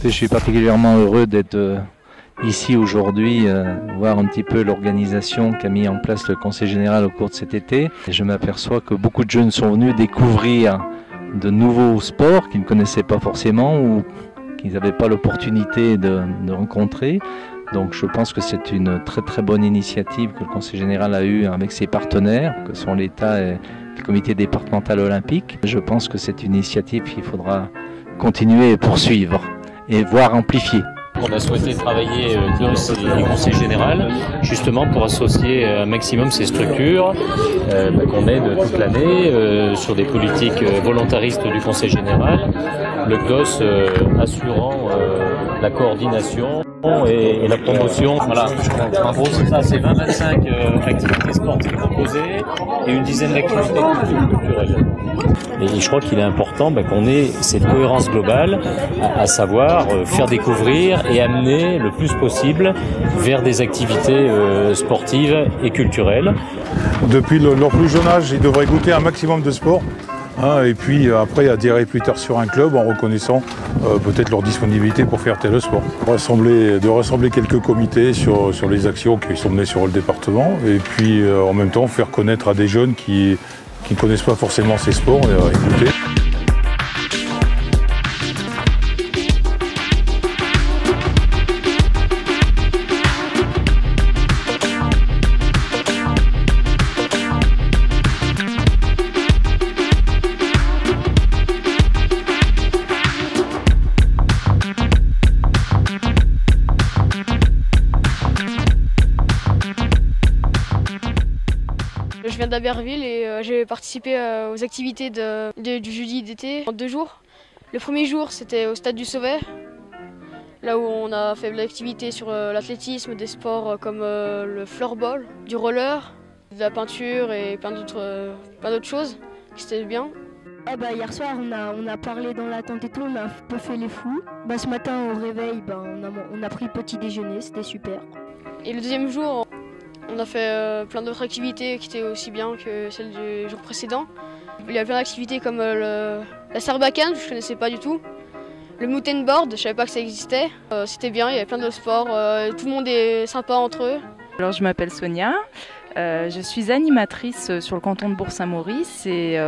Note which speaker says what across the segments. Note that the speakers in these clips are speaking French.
Speaker 1: Je suis particulièrement heureux d'être ici aujourd'hui, voir un petit peu l'organisation qu'a mis en place le Conseil général au cours de cet été. Et je m'aperçois que beaucoup de jeunes sont venus découvrir de nouveaux sports qu'ils ne connaissaient pas forcément ou qu'ils n'avaient pas l'opportunité de rencontrer. Donc je pense que c'est une très très bonne initiative que le Conseil général a eue avec ses partenaires, que sont l'État et le comité départemental olympique. Je pense que c'est une initiative qu'il faudra continuer et poursuivre et voire amplifier.
Speaker 2: On a souhaité travailler GOS et Conseil général justement pour associer un maximum ces structures qu'on aide toute l'année sur des politiques volontaristes du Conseil général, le GOS assurant la coordination et la promotion. Voilà. En gros c'est ça, c'est 20-25 activités sportives proposées et une dizaine d'activités culturelles. Et je crois qu'il est important qu'on ait cette cohérence globale, à savoir faire découvrir et amener le plus possible vers des activités sportives et culturelles.
Speaker 3: Depuis leur plus jeune âge, ils devraient goûter un maximum de sport. Et puis après adhérer plus tard sur un club en reconnaissant peut-être leur disponibilité pour faire tel sport. De rassembler quelques comités sur les actions qui sont menées sur le département et puis en même temps faire connaître à des jeunes qui ne connaissent pas forcément ces sports et écouter.
Speaker 4: Je viens d'Aberville et j'ai participé aux activités du jeudi d'été en 2 jours. Le premier jour, c'était au stade du Sauvet, là où on a fait de l'activité sur l'athlétisme, des sports comme le floorball, du roller, de la peinture et plein d'autres choses. C'était bien.
Speaker 5: Hier soir, on a parlé dans la tente et tout, on a un peu fait les fous. Ce matin, au réveil, on a pris le petit déjeuner, c'était super.
Speaker 4: Et le deuxième jour, on a fait plein d'autres activités qui étaient aussi bien que celles du jour précédent. Il y a plein d'activités comme la sarbacane, que je ne connaissais pas du tout. Le mountain board, je ne savais pas que ça existait. C'était bien, il y avait plein de sports, tout le monde est sympa entre eux.
Speaker 6: Alors je m'appelle Sonia, je suis animatrice sur le canton de Bourg-Saint-Maurice et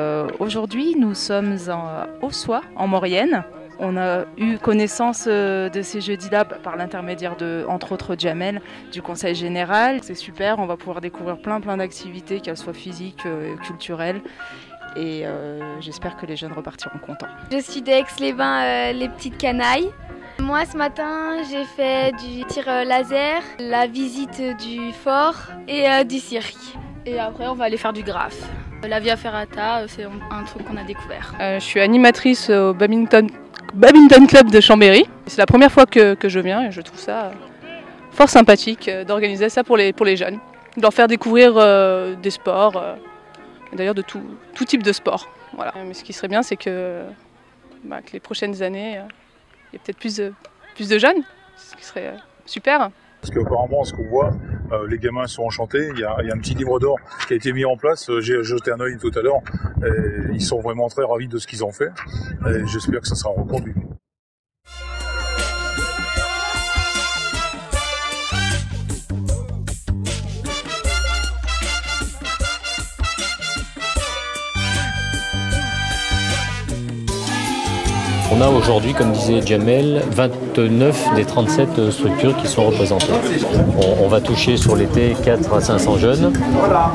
Speaker 6: aujourd'hui nous sommes à Ossois, en Maurienne. On a eu connaissance de ces jeudis-là par l'intermédiaire de, entre autres, Jamel, du Conseil général. C'est super, on va pouvoir découvrir plein d'activités, qu'elles soient physiques, culturelles. Et j'espère que les jeunes repartiront contents.
Speaker 7: Je suis d'Aix-les-Bains, les petites canailles. Moi, ce matin, j'ai fait du tir laser, la visite du fort et du cirque.
Speaker 8: Et après, on va aller faire du graphe. La Via Ferrata, c'est un truc qu'on a découvert.
Speaker 9: Je suis animatrice au badminton club de Chambéry. C'est la première fois que je viens et je trouve ça fort sympathique d'organiser ça pour les jeunes. De leur faire découvrir des sports, d'ailleurs de tout type de sport. Voilà. Mais ce qui serait bien, c'est que les prochaines années, il y ait peut-être plus de jeunes, ce qui serait super.
Speaker 3: Parce qu'apparemment, ce qu'on voit, les gamins sont enchantés. Il y a un petit livre d'or qui a été mis en place. J'ai jeté un œil tout à l'heure. Ils sont vraiment très ravis de ce qu'ils ont fait. Et j'espère que ça sera reconduit.
Speaker 2: On a aujourd'hui, comme disait Jamel, 29 des 37 structures qui sont représentées. On va toucher sur l'été 400 à 500 jeunes,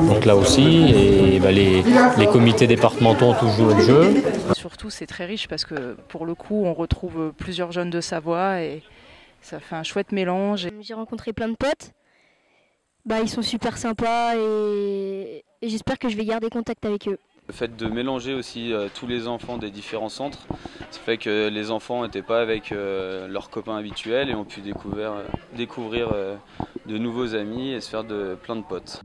Speaker 2: donc là aussi, et les comités départementaux ont tous joué le jeu.
Speaker 6: Surtout, c'est très riche parce que pour le coup, on retrouve plusieurs jeunes de Savoie et ça fait un chouette mélange.
Speaker 5: J'ai rencontré plein de potes, ils sont super sympas et j'espère que je vais garder contact avec eux.
Speaker 10: Le fait de mélanger aussi tous les enfants des différents centres, ça fait que les enfants n'étaient pas avec leurs copains habituels et ont pu découvrir de nouveaux amis et se faire plein de potes.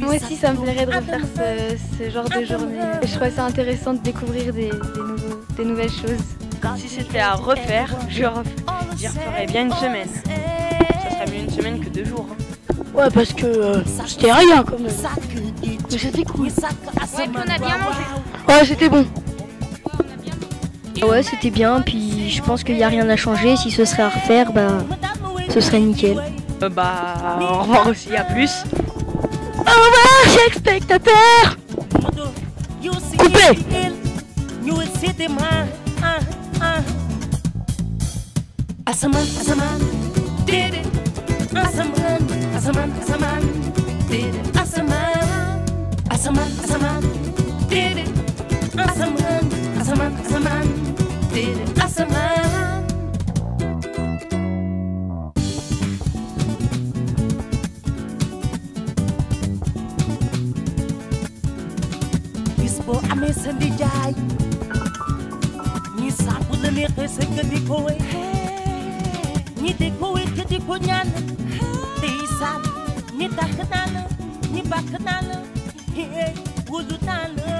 Speaker 7: Moi aussi, ça me plairait de refaire ce genre de journée. Je trouvais ça intéressant de découvrir des nouvelles choses.
Speaker 11: Si c'était à refaire, j'y referais bien une semaine. Ça serait mieux une semaine que 2 jours.
Speaker 5: Ouais, parce que c'était rien quand même. Mais c'était cool.
Speaker 7: Ouais, puis on a bien mangé.
Speaker 5: Ouais, c'était bon. Ouais, c'était bien, puis je pense qu'il n'y a rien à changer. Si ce serait à refaire, ce serait nickel.
Speaker 11: Au revoir aussi, à plus.
Speaker 5: Au revoir, chers spectateurs. Coupé.
Speaker 12: Ame sendi jai ni sabu le ne kese ke di kowe ni de kowe ke di konyan de sal ni takanala ni bakanala he wudu tala